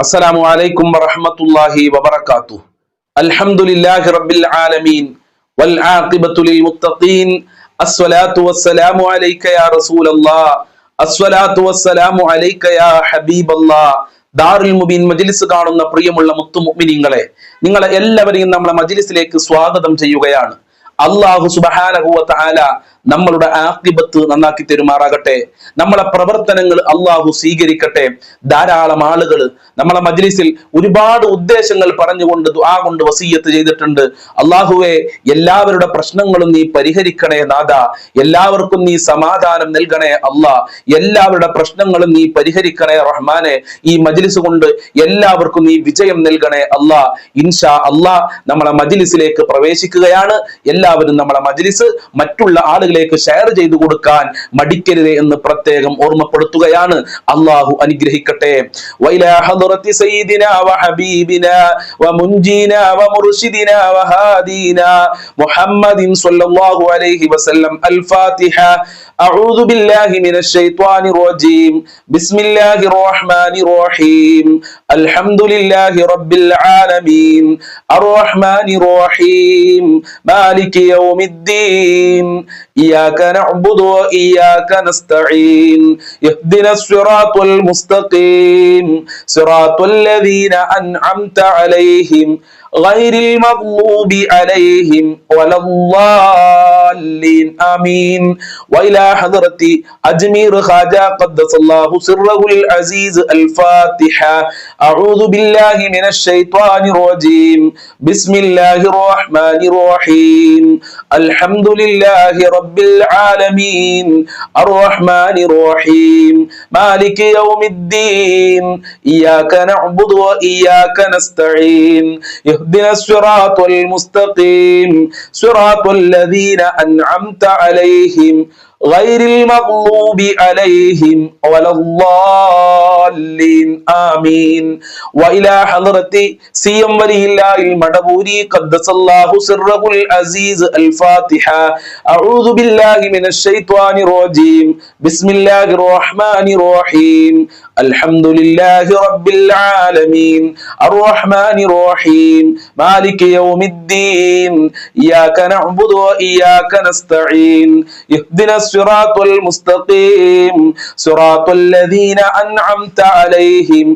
അസ്സലാമു അലൈക്കും വറഹ്മത്തുള്ളാഹി വബറകാതുഹു. അൽഹംദുലില്ലാഹി റബ്ബിൽ ആലമീൻ വൽ ആഖിബത്തു ലിൽ മുത്തഖീൻ. അസ്സലാത്തു വസ്സലാമു അലൈക യാ റസൂലല്ലാഹ്. അസ്സലാത്തു വസ്സലാമു അലൈക യാ ഹബീബല്ലാഹ്. ദാറുൽ മുബീൻ മജ്ലിസ് കാണുന്ന പ്രിയമുള്ള മുത്തു മുഅ്മിനീങ്ങളെ, നിങ്ങളെ എല്ലാവരെയും നമ്മുടെ മജ്ലിസിലേക്ക് സ്വാഗതം ചെയ്യുകയാണ്. അല്ലാഹു സുബ്ഹാനഹു വ തആല നമ്മളുടെ ആഖിബത്ത് നന്നാക്കി തരുമാറാകട്ടെ. നമ്മളെ പ്രവർത്തനങ്ങൾ അല്ലാഹു സ്വീകരിക്കട്ടെ. ധാരാളം ആളുകൾ നമ്മളെ മജ്ലിസിൽ ഒരുപാട് ഉദ്ദേശങ്ങൾ പറഞ്ഞുകൊണ്ട് ദുആ കൊണ്ട് വസിയ്യത്ത് ചെയ്തിട്ടുണ്ട്. അല്ലാഹുവേ, എല്ലാവരുടെ പ്രശ്നങ്ങളും നീ പരിഹരിക്കണേ നാഥ, എല്ലാവർക്കും നീ സമാധാനം നൽകണേ അല്ലാ, എല്ലാവരുടെ പ്രശ്നങ്ങളും നീ പരിഹരിക്കണേ റഹ്മാനെ. ഈ മജ്ലിസ് കൊണ്ട് എല്ലാവർക്കും നീ വിജയം നൽകണേ അല്ലാ. ഇൻഷാ അല്ലാ നമ്മളെ മജ്ലിസിലേക്ക് പ്രവേശിക്കുകയാണ്. എല്ലാവരും നമ്മളെ മജ്ലിസ് മറ്റുള്ള ആളുകളിലേക്ക് ഷെയർ ചെയ്തു കൊടുക്കാൻ മടിക്കരുത് എന്ന് പ്രത്യേകം ഓർമ്മപ്പെടുത്തുകയാണ്. അല്ലാഹു അനുഗ്രഹിക്കട്ടെ. വൈലാ ഹദ്റത്തി സയ്യിദിനാ വഹബീബിനാ വമുൻജീനാ വമുർശിദിനാ വഹാദീനാ മുഹമ്മദിൻ സ്വല്ലല്ലാഹു അലൈഹി വസല്ലം. അൽ ഫാത്തിഹ. അഊദു ബില്ലാഹി മിനശ് ശൈത്വാനിർ റജീം. ബിസ്മില്ലാഹിർ റഹ്മാനിർ റഹീം. അൽഹംദുലില്ലാഹി റബ്ബിൽ ആലമീൻ അർറഹ്മാനിർ റഹീം മാലികി യൗമിദ്ദീൻ ഇയ്യാക നഅ്ബുദു വഇയ്യാക നസ്തഈൻ ഇഹ്ദിനസ് സിറാത്തുൽ മുസ്തഖീം സിറാത്തുൽ ലദീന അൻഅംത അലൈഹിം ഗൈറിൽ മഗ്ലൂബി അലൈഹിം വലദ്ദാലിൻ. ആമീൻ. വഇലാ ഹദ്റത്തി അജ്മീർ ഖാജ ഖദ്ദസല്ലാഹു സിർറഹുൽ അസീസ്. അൽ ഫാത്തിഹ. അഊദു ബില്ലാഹി മിനശ് ശൈത്വാനിർ റജീം. ബിസ്മില്ലാഹിർ റഹ്മാനിർ റഹീം. അൽഹംദുലില്ലാഹി റബ്ബിൽ ആലമീൻ അർറഹ്മാനിർ റഹീം മാലികി യൗമിദ്ദീൻ ഇയ്യാക നഅ്ബുദു വഇയ്യാക നസ്തഈൻ اهدنا الصراط المستقيم صراط الذين أنعمت عليهم غير المغضوب عليهم ولا الضالين. آمين. وإلى حضرة سيم ولي الله المدبوري قدس الله سره العزيز. الفاتحة. أعوذ بالله من الشيطان الرجيم. بسم الله الرحمن الرحيم. الحمد لله رب العالمين الرحمن الرحيم مالك يوم الدين إياك نعبد وإياك نستعين اهدنا الصراط المستقيم صراط الذين أنعمت عليهم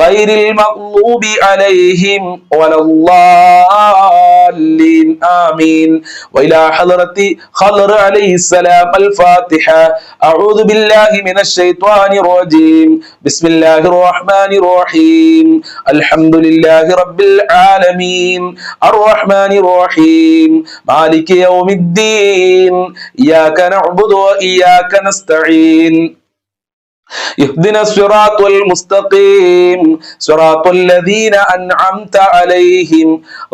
غير المغضوب عليهم ولا الضالين. آمين. وإلى حضرة خضر عليه السلام. الفاتحة. أعوذ بالله من الشيطان الرجيم. بسم الله الرحمن الرحيم. الحمد لله رب العالمين الرحمن الرحيم مالك يوم الدين إياك نعبد وإياك نستعين اهدنا الصراط المستقيم صراط الذين أنعمت عليهم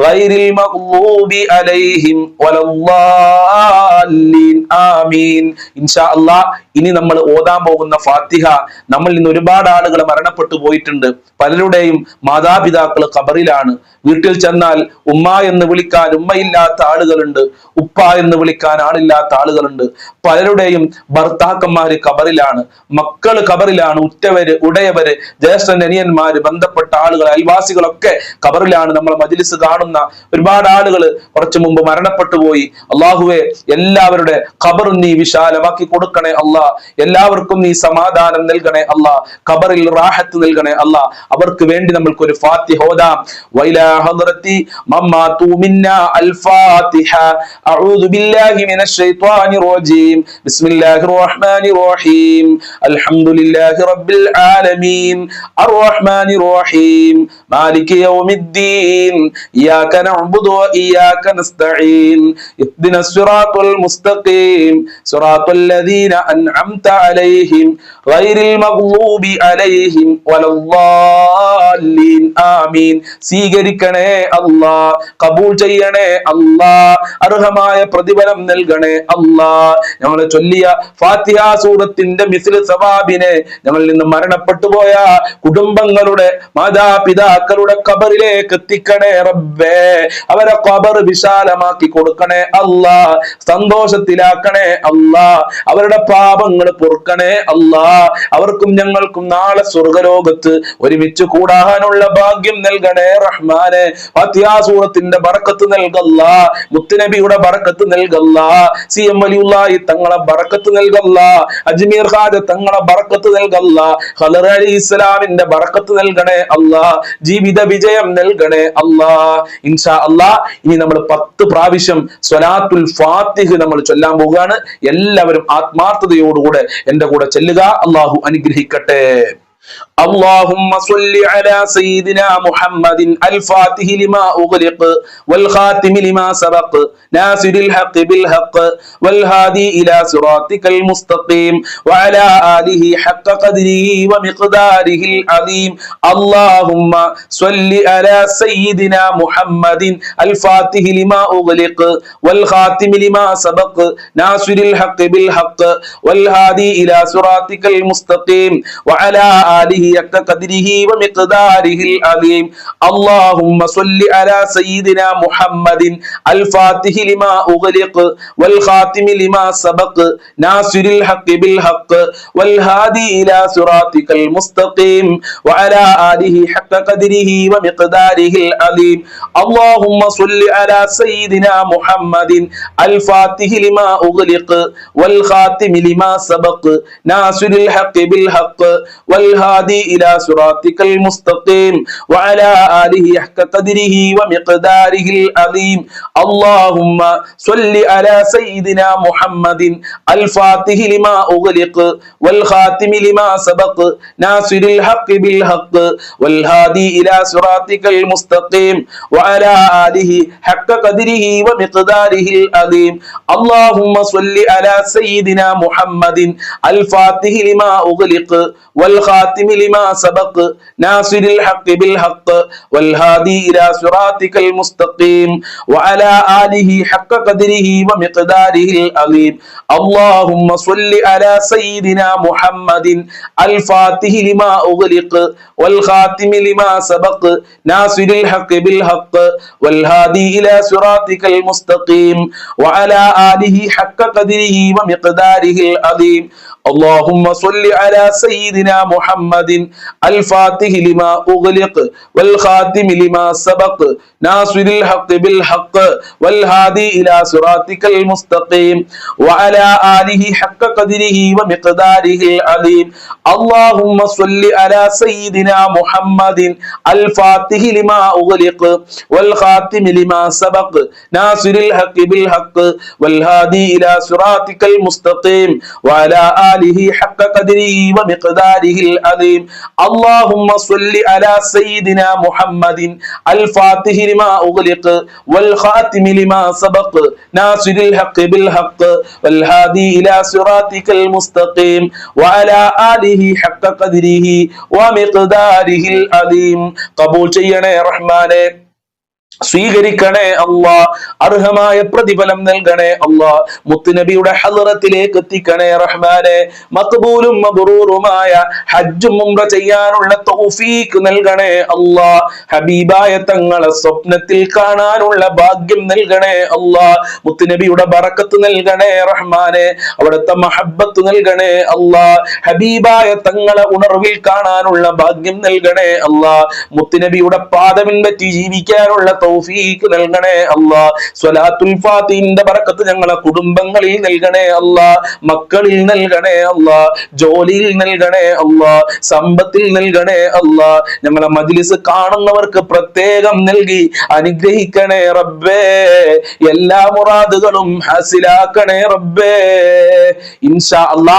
غير المغضوب عليهم ولا الضالين. ആമീൻ. ഇൻഷാ അല്ലാഹ് ഇനി നമ്മൾ ഓതാൻ പോകുന്ന ഫാത്തിഹ, നമ്മൾ ഇന്ന് ഒരുപാട് ആളുകൾ മരണപ്പെട്ടു പോയിട്ടുണ്ട്. പലരുടെയും മാതാപിതാക്കൾ ഖബറിലാണ്. വീട്ടിൽ ചെന്നാൽ ഉമ്മ എന്ന് വിളിക്കാൻ ഉമ്മയില്ലാത്ത ആളുകളുണ്ട്, ഉപ്പ എന്ന് വിളിക്കാൻ ആളില്ലാത്ത ആളുകളുണ്ട്. പലരുടെയും ഭർത്താക്കന്മാര് ഖബറിലാണ്, മക്കള് ഖബറിലാണ്, ഉറ്റവര്, ഉടയവര്, ജ്യേഷ്ഠൻ, അനിയന്മാര്, ബന്ധപ്പെട്ട ആളുകൾ, അയൽവാസികളൊക്കെ ഖബറിലാണ്. നമ്മൾ മജ്ലിസ് കാണുന്ന ഒരുപാട് ആളുകൾ കുറച്ചു മുമ്പ് മരണപ്പെട്ടു പോയി. അള്ളാഹുവെ, എല്ലാവരുടെ ഖബർ നീ വിശാലമാക്കി കൊടുക്കണേ അല്ലാ. എല്ലാവർക്കും നീ സമാധാനം നൽകണേ അല്ലാ. ഖബറിൽ റാഹത്ത് നൽകണേ അല്ലാ. അവർക്ക് വേണ്ടി നമ്മൾക്ക് ഒരു ഫാത്തിഹ ഓതാം. വൈലാ ഹദ്റത്തി മമ്മാതു മിന്നാ അൽ ഫാത്തിഹ. അഊദു ബില്ലാഹി മിനശ് ശൈത്വാനിർ റജീം. ബിസ്മില്ലാഹിർ റഹ്മാനിർ റഹീം. അൽഹംദുലില്ലാഹി റബ്ബിൽ ആലമീൻ അർറഹ്മാനിർ റഹീം മാലികി യൗമിദ്ദീൻ ഇയ്യാക നഅ്ബുദു വഇയ്യാക നസ്തഈൻ ഇഹ്ദിനസ് സിറാത്തുൽ മുസ്തഖീം സിറാത്തുൽ ലദീന അൻഅംത അലൈഹിം ഗൈറിൽ മഗ്ദൂബി അലൈഹിം വലദ്ദാലിൻ. ആമീൻ. ആമീൻ. സ്വീകരിക്കണേ അല്ലാ, കബൂൽ ചെയ്യണേ അല്ലാ, അർഹമായ പ്രതിഫലം നൽകണേ അല്ലാ. ഞങ്ങൾ ചൊല്ലിയ ഫാത്തിഹ സൂറത്തിന്റെ മിസ്ല് സവാബിനെ ഞങ്ങളിൽ നിന്ന് മരണപ്പെട്ടു പോയ കുടുംബങ്ങളുടെ മാതാപിതാക്കളുടെ ഖബറിലേക്ക് എത്തിക്കണേ റബ്ബേ. അവരെ ഖബർ വിശാലമാക്കി കൊടുക്കണേ അല്ലാ, സന്തോഷത്തിലാക്കണേ അല്ലാ, അവരുടെ പാപങ്ങൾ പൊറുക്കണേ അല്ലാ. അവർക്കും ഞങ്ങൾക്കും നാളെ സ്വർഗലോകത്ത് ഒരുമിച്ച് കൂടാനുള്ള ഭാഗ്യം നൽകണേ റഹ്മാനെ. ഫാത്തിഹ സൂറത്തിന്റെ ബറക്കത്ത് നൽകല്ലാ, മുത്തുനബിയുടെ ബറക്കത്ത് നൽകല്ലാ, CM വലിയുള്ളാഹി തങ്ങളെ ബറക്കത്ത് നൽകല്ലാ, അജ്മീർ ഖാജ തങ്ങളെ ബറക്കത്ത് നൽകല്ലാ, ഖദർ അലൈഹിസ്സലാമിന്റെ ബറക്കത്ത് നൽകണേ അല്ലാ, ജീവിത വിജയം നൽകണേ അല്ലാ. ഇൻഷാ അല്ലാ ഇനി നമ്മൾ 10 പ്രാവശ്യം സ്വലാത്തുൽ ഫാത്തിഹ് നമ്മൾ ചൊല്ലാൻ പോവുകയാണ്. എല്ലാവരും ആത്മാർത്ഥതയോടുകൂടെ എന്റെ കൂടെ ചെല്ലുക. അല്ലാഹു അനുഗ്രഹിക്കട്ടെ. اللهم صل على سيدنا محمد الفاتح لما أغلق والخاتم لما سبق ناصر الحق بالحق والهادي إلى صراطك المستقيم وعلى آله حق قدره ومقداره العظيم. اللهم صل على سيدنا محمد الفاتح لما أغلق والخاتم لما سبق ناصر الحق بالحق والهادي إلى صراطك المستقيم وعلى آله حق قدره ومقداره العظيم. اللهم صل على سيدنا محمد الفاتح لما أغلق والخاتم لما سبق ناصر الحق بالحق والهادي إلى صراطك المستقيم وعلى آله حق قدره ومقداره العظيم. اللهم صل على سيدنا محمد الفاتح لما أغلق والخاتم لما سبق ناصر الحق بالحق والهادي إلى صراطك المستقيم وعلى آله حق قدره ومقداره العظيم. اللهم صل على سيدنا محمد الفاتح لما أغلق والخاتم لما سبق ناصر الحق بالحق والهادي إلى صراطك المستقيم وعلى آله حق قدره ومقداره العظيم. اللهم صل على سيدنا محمد الفاتح لما أغلق والخاتم لما سبق ناصر الحق بالحق والهادي إلى صراطك المستقيم وعلى آله حق قدره ومقداره العظيم. اللهم صل على سيدنا محمد الفاتح لما أغلق والخاتم لما سبق ناصر الحق بالحق والهادي إلى صراطك المستقيم وعلى آله حق قدره ومقداره العظيم. اللهم صل على سيدنا محمد الفاتح لما أغلق والخاتم لما سبق ناصر الحق بالحق والهادي إلى صراطك المستقيم وعلى آله حق قدره ومقداره العظيم. اللهم صل على سيدنا محمد الفاتح لما أغلق والخاتم لما سبق ناصر الحق بالحق والهادي إلى صراطك المستقيم وعلى آله حق قدره ومقداره العظيم. اللهم صل على سيدنا محمد الفاتح لما أغلق والخاتم لما سبق ناصر الحق بالحق والهادي إلى صراطك المستقيم وعلى آله حق قدره ومقداره العظيم. قبول ചെയ്യണേ റഹ്മാനെ, സ്വീകരിക്കണേ അല്ലാ, അർഹമായ പ്രതിഫലം നൽകണേ അല്ലാ, മുത്തുനബിയുടെ ഹളറത്തിലേക്ക് എത്തിക്കണേ റഹ്മാനെ. മഖ്ബൂലും മബ്റൂറുമായ ഹജ്ജും ഉംറ ചെയ്യാനുള്ള തൗഫീഖ് നൽകണേ അല്ലാ. ഹബീബായ തങ്ങളെ സ്വപ്നത്തിൽ കാണാനുള്ള ഭാഗ്യം നൽകണേ അല്ലാ. മുത്തുനബിയുടെ ബറക്കത്ത് നൽകണേ റഹ്മാനെ, അവിടുത്തെ മഹബ്ബത്ത് നൽകണേ അല്ലാ. ഹബീബായ തങ്ങളെ ഉണർവിൽ കാണാനുള്ള ഭാഗ്യം നൽകണേ അല്ലാ. മുത്തുനബിയുടെ പാദം പറ്റി ജീവിക്കാനുള്ള തൗഫീഖ് നൽകണേ അല്ലാ. സ്വലാത്തുൽ ഫാത്തിഹിന്റെ ബറക്കത്ത് ഞങ്ങളെ കുടുംബങ്ങളിൽ നൽകണേ അല്ലാ, മക്കളിൽ നൽകണേ അല്ലാ, ജോലിയിൽ നൽകണേ അല്ലാ, സമ്പത്തിൽ നൽകണേ അല്ലാ. ഞങ്ങളെ മജ്ലിസ് കാണുന്നവർക്ക് പ്രത്യേകം നൽകി അനുഗ്രഹിക്കണേ റബ്ബേ. എല്ലാ മുറാദുകളും ഹാസിലാക്കണേ റബ്ബേ. ഇൻഷാ അല്ലാ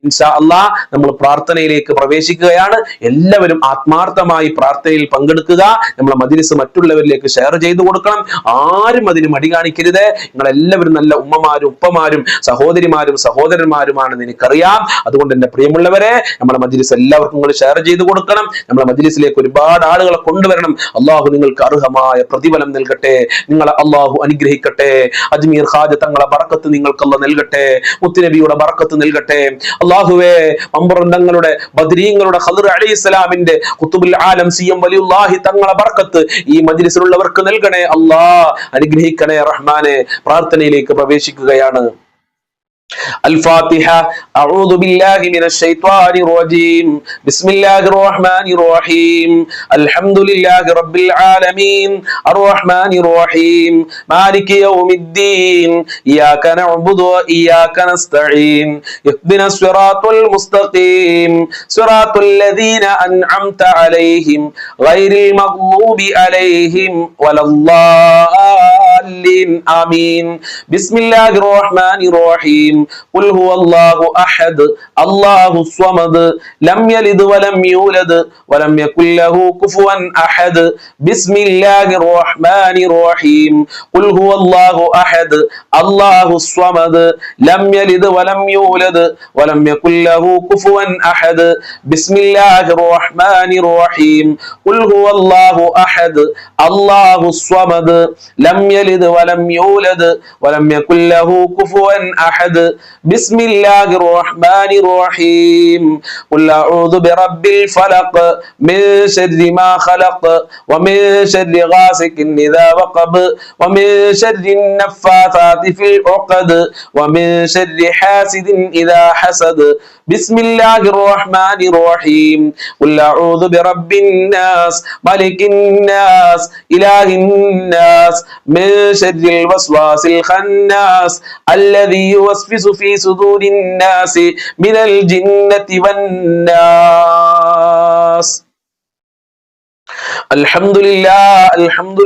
ഇൻഷാ അല്ലാഹ് നമ്മൾ പ്രാർത്ഥനയിലേക്ക് പ്രവേശിക്കുകയാണ്. എല്ലാവരും ആത്മാർത്ഥമായി പ്രാർത്ഥനയിൽ പങ്കെടുക്കുക. നമ്മളെ മജ്‌ലിസ് മറ്റുള്ളവരിലേക്ക് ഷെയർ ചെയ്തു കൊടുക്കണം. ആരും അതിന് മടി കാണിക്കരുത്. നിങ്ങളെല്ലാവരും നല്ല ഉമ്മമാരും ഉപ്പമാരും സഹോദരിമാരും സഹോദരന്മാരുമാണെന്ന് എനിക്കറിയാം. അതുകൊണ്ട് എന്റെ പ്രിയമുള്ളവരെ, നമ്മുടെ മജ്‌ലിസ് എല്ലാവർക്കും നിങ്ങൾ ഷെയർ ചെയ്തു കൊടുക്കണം. നമ്മുടെ മജ്‌ലിസിലേക്ക് ഒരുപാട് ആളുകളെ കൊണ്ടുവരണം. അള്ളാഹു നിങ്ങൾക്ക് അർഹമായ പ്രതിഫലം നൽകട്ടെ. നിങ്ങളെ അള്ളാഹു അനുഗ്രഹിക്കട്ടെ. അജ്മീർ ഖാജ തങ്ങളെ ബറക്കത്ത് നിങ്ങൾക്ക് അല്ലാഹ് നൽകട്ടെ. മുത്തുനബിയുടെ ബറക്കത്ത് നൽകട്ടെ. അല്ലാഹുവേ, അമ്പറന്തങ്ങളുടെ ബദ്രീങ്ങളുടെ ഖദർ അലൈഹിസ്സലാമിന്റെ ഖുതുബുൽ ആലം സിയം വലിയുല്ലാഹി തങ്ങളെ ബറക്കത്ത് ഈ മജ്‌ലിസിലുള്ളവർക്ക് നൽകണേ അല്ലാഹ്. അനുഗ്രഹിക്കണേ റഹ്മാനെ. പ്രാർത്ഥനയിലേക്ക് പ്രവേശിക്കുകയാണ്. الفاتحة. أعوذ بالله من الشيطان الرجيم. بسم الله الرحمن الرحيم. الحمد لله رب العالمين الرحمن الرحيم مالك يوم الدين إياك نعبد وإياك نستعين اهدنا الصراط المستقيم صراط الذين أنعمت عليهم غير المغضوب عليهم ولا الضالين آمين. بسم الله الرحمن الرحيم. قل هو الله أحد الله الصمد لم يلد ولم يولد ولم يكن له كفوا أحد. بسم الله الرحمن الرحيم. قل هو الله أحد الله الصمد لم يلد ولم يولد ولم يكن له كفوا أحد. بسم الله الرحمن الرحيم. قل هو الله أحد الله الصمد لم يلد ولم يولد ولم يكن له كفوا أحد. بسم الله الرحمن الرحيم. قل أعوذ برب الفلق من شر ما خلق ومن شر غاسق إذا وقب ومن شر النفاثات في العقد ومن شر حاسد إذا حسد. بسم الله الرحمن الرحيم. قل أعوذ برب الناس ملك الناس إله الناس من شر الوسواس الخناس الذي يوسوس في صدور الناس من الجنة والناس. الحمد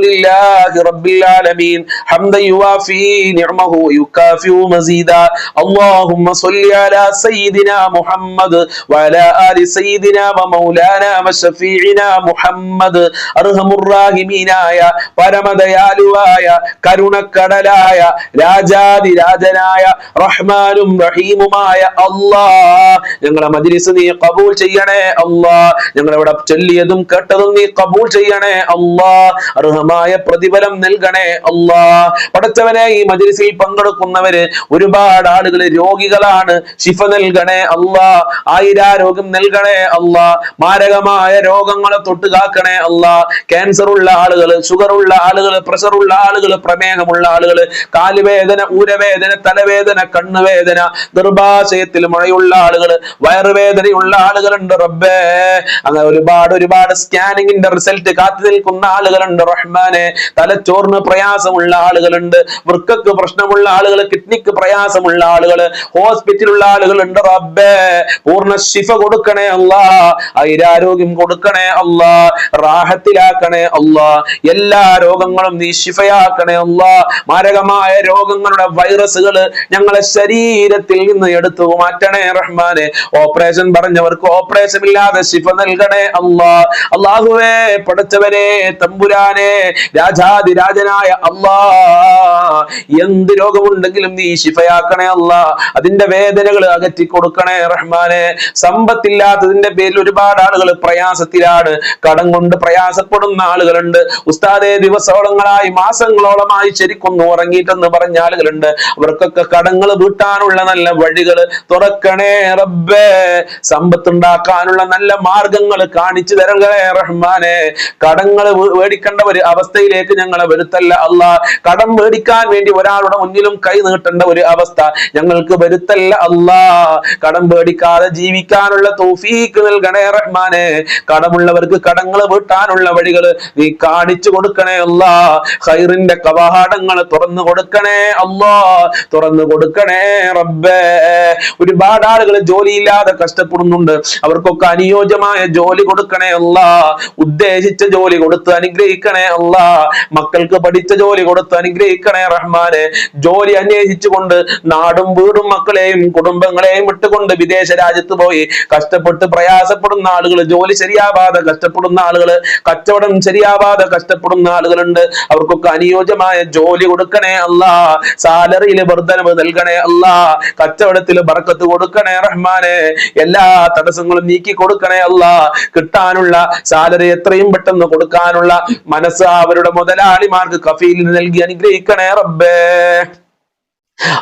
لله رب العالمين حمدا يوافي نعمه ويكافئ مزيدا. اللهم صل على سيدنا محمد وعلى آل سيدنا ومولانا وشفيعنا محمد. അർഹമുറാഹിമീനായ പരമദയാലുവായ കരുണക്കടലായ രാജാതിരാജനായ റഹ്മാനും റഹീമുമായ അല്ലാഹ്, ഞങ്ങളെ മജ്‌ലിസ് നീ ഖബൂൽ ചെയ്യണേ അല്ലാഹ്. ഞങ്ങളിവിടെ ചൊല്ലിയതും കേട്ടതും നീ ഖബൂൽ ചെയ്യണേ അല്ലാഹ്. അർഹമായ പ്രതിഫലം നൽകണേ അല്ലാഹ്. പടച്ചവനെ, ഈ മജ്‌ലിസിൽ പങ്കെടുക്കുന്നവര് ഒരുപാട് ആളുകൾ രോഗികളാണ്. ശിഫ നൽകണേ അല്ലാഹ്. ആയിരാരോഗ്യം നൽകണേ അല്ലാഹ്. മാരകമായ രോഗങ്ങളെ തൊട്ട് കാക്കണേ അല്ലാഹ്. ക്യാൻസർ ഉള്ള ആളുകൾ, ഷുഗർ ഉള്ള ആളുകൾ, പ്രഷർ ഉള്ള ആളുകൾ, പ്രമേഹമുള്ള ആളുകൾ, കാലുവേദന, ഊരവേദന, തലവേദന, കണ്ണുവേദന, ഗർഭാശയത്തിൽ മുഴയുള്ള ആളുകൾ, വയറുവേദനയുള്ള ആളുകളുണ്ട് റബ്ബേ. അങ്ങനെ ഒരുപാട് സ്കാനിങ്ങിന്റെ റിസൾട്ട് കാത്തു നിൽക്കുന്ന ആളുകളുണ്ട് റഹ്മാനെ. തലച്ചോറിന് പ്രയാസമുള്ള ആളുകളുണ്ട്, വൃക്കക്ക് പ്രശ്നമുള്ള ആളുകൾ, കിഡ്നിക്ക് പ്രയാസമുള്ള ആളുകൾ, ഹോസ്പിറ്റലുള്ള ആളുകളുണ്ട് റബ്ബേ. പൂർണ്ണ ശിഫ കൊടുക്കണേ അല്ലാഹ്. ആരോഗ്യം കൊടുക്കണേ അല്ലാഹ്. റാഹത്തിലാക്കണേ അല്ലാഹ്. എല്ലാ രോഗങ്ങളും നീ ശിഫയാക്കണേ അല്ലാഹ്. മാരകമായ രോഗങ്ങളുടെ വൈറസുകൾ ഞങ്ങളെ ശരീരത്തിൽ നിന്ന് എടുത്തു മാറ്റണേ റഹ്മാനെ. ഓപ്പറേഷൻ പറഞ്ഞവർക്ക് ഓപ്പറേഷൻ ഇല്ലാതെ ശിഫ നൽകണേ അല്ലാഹ്. അല്ലാഹുവേ, പടച്ചവനെ, തമ്പുരാനെ, രാജാതിരാജനായ അല്ലാഹ്, എന്ത് രോഗമുണ്ടെങ്കിലും നീ ശിഫയാക്കണേ അല്ലാഹ്. അതിന്റെ വേദനകൾ അകറ്റി കൊടുക്കണേ റഹ്മാനെ. സമ്പത്തില്ലാത്തതിന്റെ പേരിൽ ഒരുപാട് ആളുകൾ പ്രയാസത്തിലാണ്. കടം കൊണ്ട് പ്രയാസപ്പെടുന്ന ആളുകളുണ്ട്. ഉസ്താദേ, ദിവസങ്ങളായി മാസങ്ങളോളമായി ശരിക്കൊന്ന് ഉറങ്ങിയിട്ടെന്ന് പറഞ്ഞ ആളുകളുണ്ട്. അവർക്കൊക്കെ കടങ്ങൾ വീട്ടാനുള്ള നല്ല വഴികൾ തുറക്കണേ റബ്ബേ. സമ്പത്തുണ്ടാക്കാനുള്ള നല്ല മാർഗങ്ങൾ കാണിച്ചു തരണേ റഹ്മാനെ. കടങ്ങൾ മേടിക്കേണ്ട ഒരു അവസ്ഥയിലേക്ക് ഞങ്ങളെ വരുത്തല്ല അല്ലാഹ്. കടം മേടിക്കാൻ വേണ്ടി ഒരാളുടെ മുന്നിലും കൈ നീട്ടേണ്ട ഒരു അവസ്ഥ ഞങ്ങൾക്ക് വരുത്തല്ല അല്ലാഹ്. കടം മേടിക്കാതെ ജീവിക്കാനുള്ള തൗഫീഖ് നൽകണേ റഹ്മാനെ. കടമുള്ളവർക്ക് കടങ്ങൾ വീട്ടാനുള്ള വഴികൾ നീ കാണിച്ചു കൊടുക്കണേ അല്ലാഹ്. ഖൈറിന്റെ കവാടങ്ങൾ തുറന്നു കൊടുക്കണേ അല്ലാഹ്. തുറന്നു കൊടുക്കണേ റബ്ബേ. ഒരുപാട് ആളുകൾ ജോലിയില്ലാതെ കഷ്ടപ്പെടുന്നുണ്ട്. അവർക്കൊക്കെ അനുയോജ്യമായ ജോലി കൊടുക്കണേ അല്ലാഹ്. ഉദ്ദേശിച്ച ജോലി കൊടുത്ത് അനുഗ്രഹിക്കണേ അല്ലാ. മക്കൾക്ക് പഠിച്ച ജോലി കൊടുത്ത് അനുഗ്രഹിക്കണേ റഹ്മാനെ. ജോലി അന്വേഷിച്ചുകൊണ്ട് നാടും വീടും മക്കളെയും കുടുംബങ്ങളെയും വിട്ടുകൊണ്ട് വിദേശ രാജ്യത്ത് പോയി കഷ്ടപ്പെട്ട് പ്രയാസപ്പെടുന്ന ആളുകൾ, ജോലി ശരിയാവാതെ കഷ്ടപ്പെടുന്ന ആളുകൾ, കച്ചവടം ശരിയാവാതെ കഷ്ടപ്പെടുന്ന ആളുകളുണ്ട്. അവർക്കൊക്കെ അനുയോജ്യമായ ജോലി കൊടുക്കണേ അല്ലാ. സാലറിയിൽ വർധനവ് നൽകണേ അല്ലാ. കച്ചവടത്തിൽ ബർക്കത്ത് കൊടുക്കണേ റഹ്മാനെ. എല്ലാ തടസ്സങ്ങളും നീക്കി കൊടുക്കണേ അല്ലാ. കിട്ടാനുള്ള സാലറി എത്രയും പെട്ടെന്ന് കൊടുക്കാനുള്ള മനസ്സ് അവരുടെ മുതലാളിമാർക്ക് കഫീലിന് നൽകി അനുഗ്രഹിക്കണേ റബ്ബേ.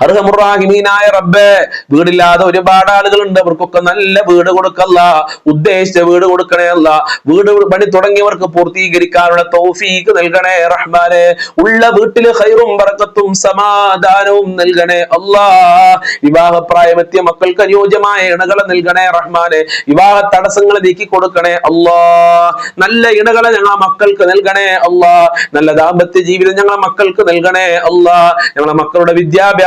അർഹമുറാഹിമീനായ റബ്ബേ, വീടില്ലാതെ ഒരുപാട് ആളുകളുണ്ട്. അവർക്കൊക്കെ നല്ല വീട് കൊടുക്കല്ല, ഉദ്ദേശിച്ച വീട് കൊടുക്കണേ അല്ല. വീട് പണി തുടങ്ങിയവർക്ക് പൂർത്തീകരിക്കാനുള്ള തൗഫീഖ് നൽകണേ റഹ്മാനെ. ഉള്ള വീട്ടില് ഖൈറും ബറക്കത്തും സമാധാനവും നൽകണേ അല്ലാ. വിവാഹപ്രായമെത്തിയ മക്കൾക്ക് അനുയോജ്യമായ ഇണകളെ നൽകണേ റഹ്മാനെ. വിവാഹ തടസ്സങ്ങൾ നീക്കി കൊടുക്കണേ അല്ലാ. നല്ല ഇണകളെ ഞങ്ങളെ മക്കൾക്ക് നൽകണേ അല്ലാ. നല്ല ദാമ്പത്യ ജീവിതം ഞങ്ങളെ മക്കൾക്ക് നൽകണേ അല്ലാ. ഞങ്ങളെ മക്കളുടെ വിദ്യാഭ്യാസ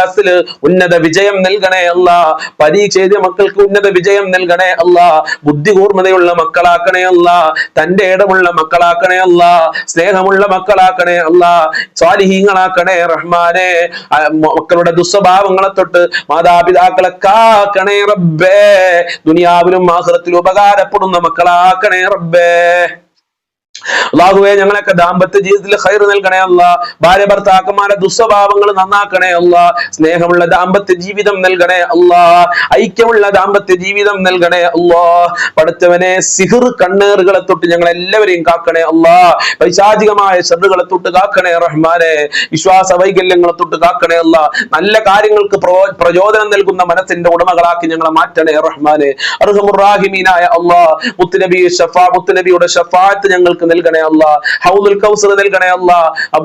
ഉന്നത വിജയം നൽകണേ അല്ലാ. പരീക്ഷ എഴുതിയ മക്കൾക്ക് ഉന്നത വിജയം നൽകണേ അല്ലാ. ബുദ്ധി കൂർമ്മതയുള്ള മക്കളാക്കണേ അല്ലാ. തന്റെ ഇടമുള്ള മക്കളാക്കണേ അല്ലാ. സ്നേഹമുള്ള മക്കളാക്കണേ അല്ലാ. സ്വാലിഹീങ്ങളാക്കണേ റഹ്മാനെ. മക്കളുടെ ദുസ്വഭാവങ്ങളെ തൊട്ട് മാതാപിതാക്കളെ കാക്കണേ റബ്ബേ. ദുനിയാവിലും ആഖിറത്തിലും ഉപകാരപ്പെടുന്ന മക്കളാക്കണേ റബ്ബേ. അല്ലാഹുവേ, ഞങ്ങളൊക്കെ ദാമ്പത്യ ജീവിതത്തിൽ ഖൈർ നൽകണേ അല്ലാ. ഭാര്യ ഭർത്താക്കന്മാരെ ദുസ്വഭാവങ്ങൾ നന്നാക്കണേ അല്ലാ. സ്നേഹമുള്ള ദാമ്പത്യ ജീവിതം നൽകണേ അല്ലാ. ഐക്യമുള്ള ദാമ്പത്യ ജീവിതം നൽകണേ അല്ലാ. പടച്ചവനെ, സിഹിർ കണ്ണേറുകളെ തൊട്ട് ഞങ്ങൾ എല്ലാവരെയും കാക്കണേ അല്ലാ. പൈശാചികമായ ശർറുകളെ തൊട്ട് കാക്കണേ റഹ്മാനെ. വിശ്വാസ വൈകല്യങ്ങളെ തൊട്ട് കാക്കണേ അല്ലാ. നല്ല കാര്യങ്ങൾക്ക് പ്രചോദനം നൽകുന്ന മനസ്സിന്റെ ഉടമകളാക്കി ഞങ്ങളെ മാറ്റണേ റഹ്മാനെ. അർഹമുർ-റാഹിമീനായ അല്ലാ, മുത്തുനബിയുടെ ശഫാഅത്ത് ഞങ്ങൾക്ക് നൽകണേ അല്ലാ. ഹൗദുൽ കൗസർ നൽകണേ അല്ലാ.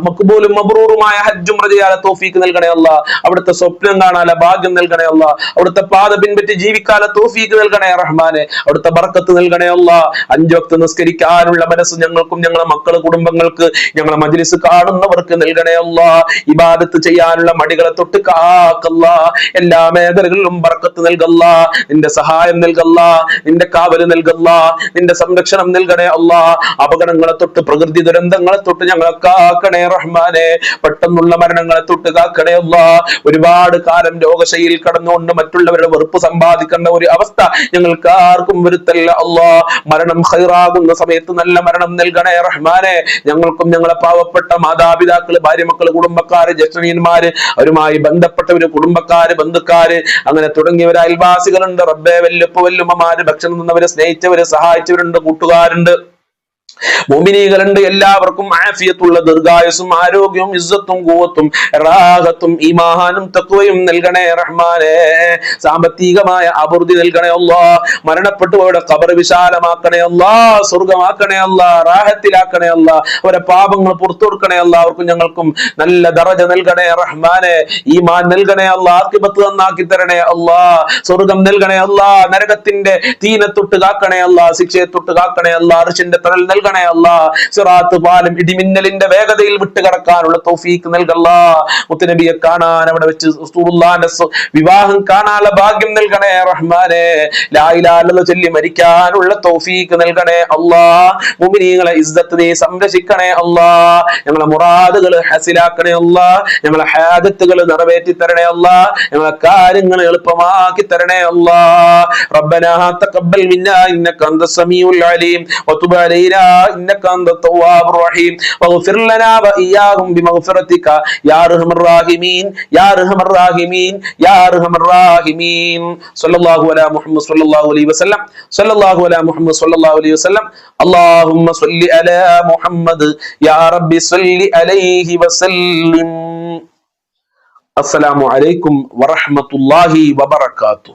മഖ്ബൂലും മബ്റൂറുമായ ഹജ്ജും റജയാല തൗഫീഖ് നൽകണേ അല്ലാ. അവിടുത്തെ സ്വപ്നം കാണാനുള്ള ഭാഗ്യം നൽകണേ അല്ലാ. അവിടുത്തെ പാത പിൻപറ്റി ജീവിക്കാനുള്ള തൗഫീഖ് നൽകണേ റഹ്മാനെ. അവിടുത്തെ ബർക്കത്ത് നൽകണേ അല്ലാ. 5 വക്ത് നിസ്കരിക്കാനുള്ള മനസ്സ് ഞങ്ങൾക്കും ഞങ്ങളെ മക്കള് കുടുംബങ്ങൾക്ക് ഞങ്ങളെ മജ്ലിസ് കാണുന്നവർക്ക് നൽകണേ അല്ലാ. ഇബാദത്ത് ചെയ്യാനുള്ള മടികളെ തൊട്ട് കാക്കല്ലാ. എല്ലാ മേഖലകളിലും ബർക്കത്ത് നൽകല്ലാ. നിന്റെ സഹായം നൽകല്ലാ. നിന്റെ കാവല് നൽകല്ലാ. നിന്റെ സംരക്ഷണം നൽകണേ അല്ലാ. അപകടങ്ങളെ തൊട്ട് പ്രകൃതി ദുരന്തങ്ങളെ തൊട്ട് ഞങ്ങളെ കാക്കണേ റഹ്മാനെ. പെട്ടെന്നുള്ള മരണങ്ങളെ തൊട്ട് കാക്കണേ അല്ലാ. ഒരുപാട് കാലം രോഗശൈലിയിൽ കടന്നുകൊണ്ട് മറ്റുള്ളവരുടെ വെറുപ്പ് സമ്പാദിക്കേണ്ട ഒരു അവസ്ഥ ഞങ്ങൾക്ക് ആർക്കും വരുത്തല്ല അല്ലാ. മരണം ഖൈറാകുന്ന സമയത്ത് നല്ല മരണം നൽകണേ റഹ്മാനെ. ഞങ്ങൾക്കും ഞങ്ങളെ പാവപ്പെട്ട മാതാപിതാക്കള്, ഭാര്യ മക്കള്, കുടുംബക്കാര്, ജ്യേഷ്ഠന്മാര്, അവരുമായി ബന്ധപ്പെട്ടവര്, കുടുംബക്കാര്, ബന്ധുക്കാര്, അങ്ങനെ തുടങ്ങിയവര്, അയൽവാസികളുണ്ട് റബ്ബേ. വല്ലുപ്പ വല്ലുമ്മമാര്, ഭക്ഷണം തന്നവര്, സ്നേഹിച്ചവര്, സഹായിച്ചവരുണ്ട്, കൂട്ടുകാരുണ്ട്, മുഅ്മിനീകളുണ്ട്. എല്ലാവർക്കും ആഫിയത്തുള്ള ദീർഘായുസ്സും ആരോഗ്യവും ഇസ്സത്തും ഖുവത്തും റാഹത്തും ഈമാനും തഖ്വയും നൽകണേ റഹ്മാനേ. സാമ്പത്തികമായ അഭിവൃദ്ധി നൽകണേ അല്ലാഹ്. മരണപ്പെട്ടുപോയുടെ ഖബർ വിശാലമാക്കണേ അല്ലാഹ്. സ്വർഗ്ഗമാക്കണേ അല്ലാഹ്. റാഹത്തിലാക്കണേ അല്ലാഹ്. അവരുടെ പാപങ്ങൾ പുറത്തു കൊടുക്കണേ അല്ലാഹ്. അവർക്കും ഞങ്ങൾക്കും നല്ല ദറജ നൽകണേ റഹ്മാനേ. ഈമാൻ നൽകണേ അല്ലാഹ്. ആഖിബത്ത് നന്നാക്കി തരണേ അല്ലാഹ്. സ്വർഗ്ഗം നൽകണേ അല്ലാഹ്. നരകത്തിന്റെ തീനെ തൊട്ട് കാക്കണേ അല്ലാഹ്. ശിക്ഷയെ തൊട്ട് കാക്കണേ അല്ലാഹ്. അർശിന്റെ തണൽ നൽകണേ അല്ലാഹ്. സിറാത്ത് പാലം ഇടിമിന്നലിന്റെ വേഗതയിൽ വിട്ടുകടക്കാനുള്ള തൗഫീഖ് നൽകല്ലാ. മുത്തുനബിയെ കാണാൻ അവിടെ വെച്ച് റസൂലുള്ളാഹിന്റെ വിവാഹം കാണാനുള്ള ഭാഗ്യം നൽകണേ റഹ്മാനേ. ലാ ഇലാഹ ഇല്ലല്ലാഹ് ചൊല്ലി മരിക്കാനുള്ള തൗഫീഖ് നൽകണേ അല്ലാഹ്. മുഅ്മിനീങ്ങളെ ഇസ്സത്ത് നീ സംരക്ഷിക്കണേ അല്ലാഹ്. ഞങ്ങളെ മുറാദുകൾ ഹസിലാക്കണേ അല്ലാഹ്. ഞങ്ങളെ ഹാജത്തുകൾ നിറവേറ്റി തരണേ അല്ലാഹ്. ഞങ്ങളെ കാര്യങ്ങൾ എളുപ്പമാക്കി തരണേ അല്ലാഹ്. റബ്ബനാ തഖബ്ബൽ മിന്നാ ഇന്നക അൻതസ് സമീഉൽ അലീം വതുബ് അലൈനാ إنك أنت التواب الرحيم واغفر لنا وإياهم بمغفرتك يا أرحم الراحمين يا أرحم الراحمين يا أرحم الراحمين صلى الله على محمد صلى الله عليه وسلم صلى الله على محمد صلى الله عليه وسلم اللهم صل على محمد يا رب صل عليه وسلم. السلام عليكم ورحمة الله وبركاته.